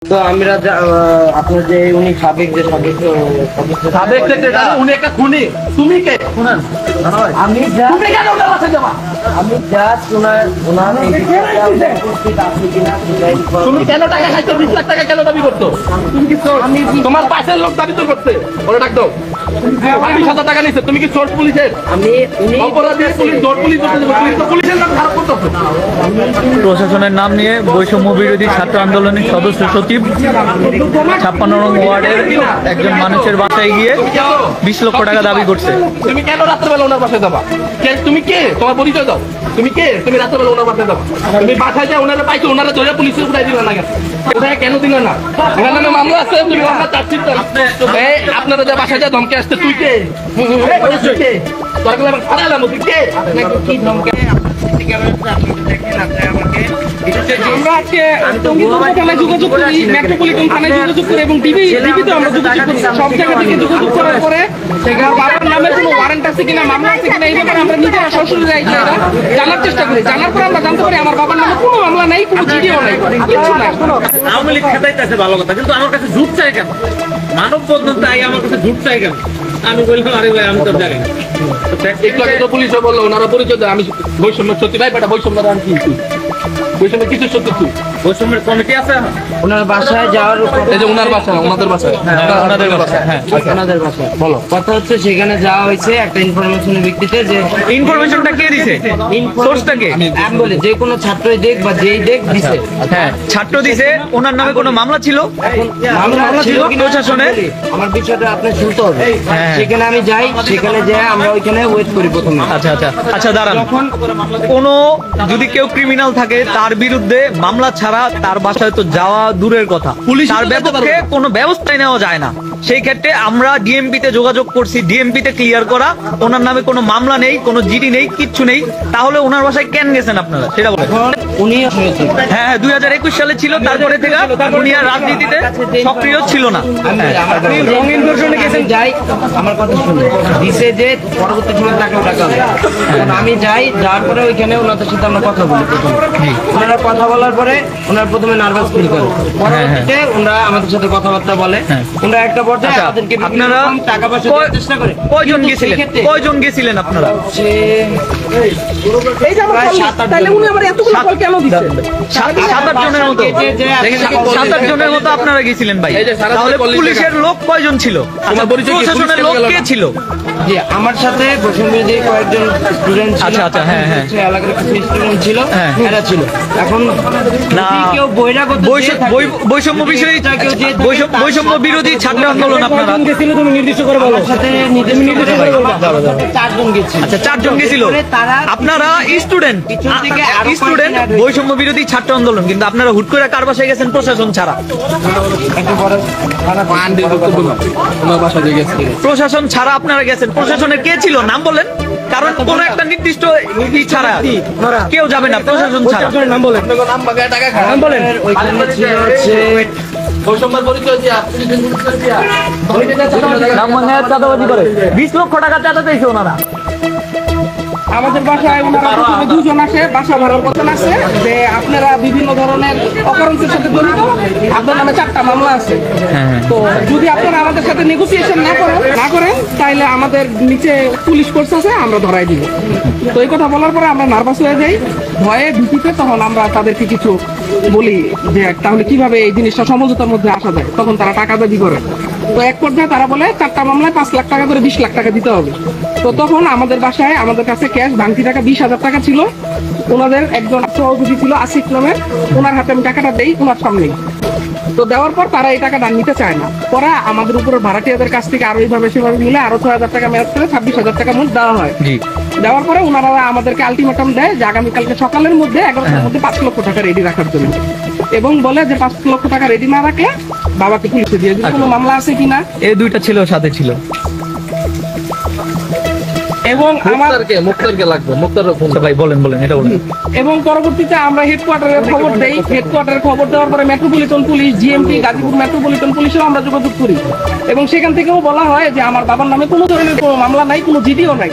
তো আমরা আপনার যে উনি সাবেক যে সদস্য সেক্রেটারি উনি একটা খুনি। তুমি কে? শুনেন, আমি তুমি কেন ওনার বাসায় যাবা? আমি জাস্ট ওনার উপস্থিত আছে কিনা তুমি কেন টাকা খাইছো? 20 লাখ টাকা কেন দাবি করতো? তুমি কি চোর? তোমার পাশের লোক দাবি তো করছে। ওরে ডাক দাও। 20,000 টাকা নিছে। তুমি কি চোর পুলিশের? আমি অপরাধী পুলিশ, চোর পুলিশ তো পুলিশের নাম খারাপ করতেছে। প্রশাসনের নাম নিয়ে বৈষম্য বিরোধী ছাত্র আন্দোলনের সদস্য সচিব 56 নং ওয়ার্ডের একজন মানুষের বাসায় গিয়ে 20 লক্ষ টাকা দাবি করছে। তুমি কেন রাত্রেবেলা ওনার বাসায় যাবা? তুমি কে? তোমার পরিচয় দাও। তুমি কে? তুমি রাত্রেবেলা ওনার বাসায় যাবা? তুমি বাসায় যা ওনারা পাইছো, ওনারা ধরে পুলিশের উঠাই দিল না কেন? ওটা কেন দিল না? ওনার নামে মামলা আছে, তুমি মামলা চাচ্ছিস। আপনারা যা বাসায় যা ধমকে আসছে, তুই কে? তুই কে? তোর গেলে আমার খারাপ লাগলো, তুই কে? কি ধমকে আমরা আজকে থানায় যোগাযোগ করি, মেট্রোপলিটন থানায় যোগাযোগ করি এবং ডিবিতে আমরা যোগাযোগ করি। সব জায়গা থেকে যোগাযোগ করার পরে বাবার নামে কোনো ওয়ারেন্ট আছে কিনা, মামলা আছে কিনা, এই ব্যাপারে আমরা নিজেরা সরাসরি জানার চেষ্টা করি। জানার পরে আমরা জানতে পারি আমার বাবার নামে কোনো মামলা নাই, কোনো জিডিও নাই, কিছু নাই। আওয়ামী লীগ খেতাইতেছে ভালো কথা, কিন্তু আমার কাছে ঝুট চাই কেন? মানব বন্ধন তাই আমার কাছে ঝুট চাই কেন? আমি বললাম আরে ভাই আমি তো জানি না। একটু আগে তো পুলিশে বললো ওনারা পরিচয় দেয়। আমি বৈষম্য সত্যি ভাই বেটা বৈষম্য আমি কি বৈষম্য কিছু সত্যি তুই বৈষম্যের কমিটি আছে এখন? ওনার বাসায় যাওয়ার এই যে ওনার বাসা, ওনাদের বাসায়, ওনাদের বাসায়, হ্যাঁ। ওনাদের বাসায় বলো কথা হচ্ছে সেখানে যাওয়া হয়েছে একটা ইনফরমেশনের ভিত্তিতে যে ইনফরমেশনটা কে দিছে? সোর্সটা কে? আমি বলি যে কোনো ছাত্রই দেখ বা যেই দেখ দিছে হ্যাঁ, ছাত্র দিছে। ওনার নামে কোনো মামলা ছিল? মামলা ছিল কিনা প্রশাসনে? আমার বিষয়টা আপনি শুনতে হবে। হ্যাঁ। সেখানে আমি যাই, সেখানে যাই আমরা ওইখানে ওয়েট করি প্রথমে। আচ্ছা আচ্ছা আচ্ছা, দাঁড়ান। কোনো যদি কেউ ক্রিমিনাল থাকে তার বিরুদ্ধে মামলা ছাড়া তার বাসায় তো যাওয়া দূরের কথা, তার বিপক্ষে কোনো ব্যবস্থাই নেওয়া যায় না। সেই ক্ষেত্রে আমরা ডিএমপি তে যোগাযোগ করছি, ডিএমপি তে ক্লিয়ার করা ওনার নামে কোনো মামলা নেই, কোনো জিডি নেই, কিচ্ছু নেই। তাহলে ওনার বাসায় কেন গেছেন আপনারা সেটা বলেন। উনি হয়েছে হ্যাঁ, 2021 সালে ছিল, তারপরে থেকে উনি আর রাজনীতিতে সক্রিয় ছিল না। যাই আমার কথা শুনুন, দিছে যে পরবর্তী সময় টাকা হবে। এখন আমি যাই, যাওয়ার পরে ওইখানে ওনাদের সাথে আমরা কথা বলি। ওনারা কথা বলার পরে ওনারা প্রথমে নার্ভাস ফিল করে, পরবর্তীতে ওনারা আমাদের সাথে কথাবার্তা বলে। ওনারা একটা পর্যায়ে আমাদেরকে আপনারা টাকা পয়সা দেওয়ার চেষ্টা করে। কয়জন গেছিলেন? কয়জন গেছিলেন আপনারা? এই যে আমার তাহলে উনি আমার এতগুলো কল কেন দিচ্ছে? 7-8 জনের মতো, 7-8 জনের মতো আপনারা গেছিলেন ভাই। তাহলে পুলিশের লোক কয়জন ছিল? প্রশাসনের লোক কে ছিল? জি, আমার সাথে বৈষম্যবিরোধী কয়েকজন স্টুডেন্ট ছিল। আচ্ছা আচ্ছা, হ্যাঁ হ্যাঁ, এলাকার কিছু স্টুডেন্ট ছিল, হ্যাঁ। এরা ছিল। এখন না, যদি কেউ বহিরাগত বৈষম্য বিষয়ী বৈষম্য বিরোধী ছাত্র আন্দোলন আপনারা তুমি নির্দিষ্ট করে বলো। আমার সাথে নির্দিষ্ট করে বলো। 4 জন গেছিল। আচ্ছা, 4 জন গেছিল। আপনারা স্টুডেন্ট, বৈষম্য বিরোধী ছাত্র আন্দোলন, কিন্তু আপনারা হুট করে কার বাসায় গেছেন প্রশাসন ছাড়া? প্রশাসন ছাড়া আপনারা গেছেন। প্রশাসনের কে ছিল নাম বলেন? কারণ কোন একটা নির্দিষ্ট ছাড়া কেউ যাবে না প্রশাসন ছাড়া। নাম বলেন, নাম বাগায় টাকা খায়। নাম বলেন। ওইখানে ছিল হচ্ছে বৈষম্যের পরিচয় দিয়া, পুলিশের পরিচয় দিয়া। নাম মনে হয় চাঁদাবাজি করে 20 লক্ষ টাকা চাঁদা চাইছে ওনারা। আমাদের বাসায় ওনারা প্রথমে 2 জন আসে, বাসা ভাড়ার কথা আছে যে আপনারা বিভিন্ন ধরনের অকারেন্সের সাথে জড়িত, আপনার নামে 4টা মামলা আছে। তো যদি আপনারা আমাদের সাথে নেগোসিয়েশন না করেন তাহলে আমাদের নিচে পুলিশ ফোর্স আছে, আমরা ধরাই দিব। তো এই কথা বলার পরে আমরা নার্ভাস হয়ে যাই, ভয়ে ভীতিতে। তখন আমরা তাদেরকে কিছু বলি যে তাহলে কিভাবে এই জিনিসটা সমঝোতার মধ্যে আসা যায়। তখন তারা টাকা দাবি করে। তো এক পর্যায়ে তারা বলে 4টা মামলায় 5 লাখ টাকা করে 20 লাখ টাকা দিতে হবে। তো তখন আমাদের বাসায় আমাদের কাছে ক্যাশ ভাঙতি টাকা 20,000 টাকা ছিল। ওনাদের একজন সভাপতি ছিল আসিফ নামের, ওনার হাতে আমি টাকাটা দেই ওনার সামনেই। তো দেওয়ার পর তারা এই টাকাটা নিতে চায় না। পরে আমাদের উপরে ভাড়াটিয়াদের কাছ থেকে আরো এইভাবে সেভাবে মিলে আরো 6,000 টাকা মেয়াদ করে 26,000 টাকা মোট দেওয়া হয়। দেওয়ার পরে ওনারা আমাদেরকে আলটিমেটাম দেয় যে আগামীকালকে সকালের মধ্যে 11টার মধ্যে 5 লক্ষ টাকা রেডি রাখার জন্য, এবং বলে যে 5 লক্ষ টাকা রেডি না রাখলে বাবাকে পুলিশে দিয়ে দিবে। কোনো মামলা আছে কিনা, এই 2টা ছিল সাথে ছিল। এবং মুক্তারকে লাগবে, মুক্তারের ফোন ভাই বলেন বলেন, এটা বলেন। এবং পরবর্তীতে আমরা হেডকোয়ার্টারের খবর দেই। হেডকোয়ার্টারের খবর দেওয়ার পরে metropolitan police, GMP, Gazipur metropolitan পুলিশেও আমরা যোগাযোগ করি, এবং সেখান থেকেও বলা হয় যে আমার বাবার নামে কোনো ধরনের কোনো মামলা নাই, কোনো জিডিও নাই।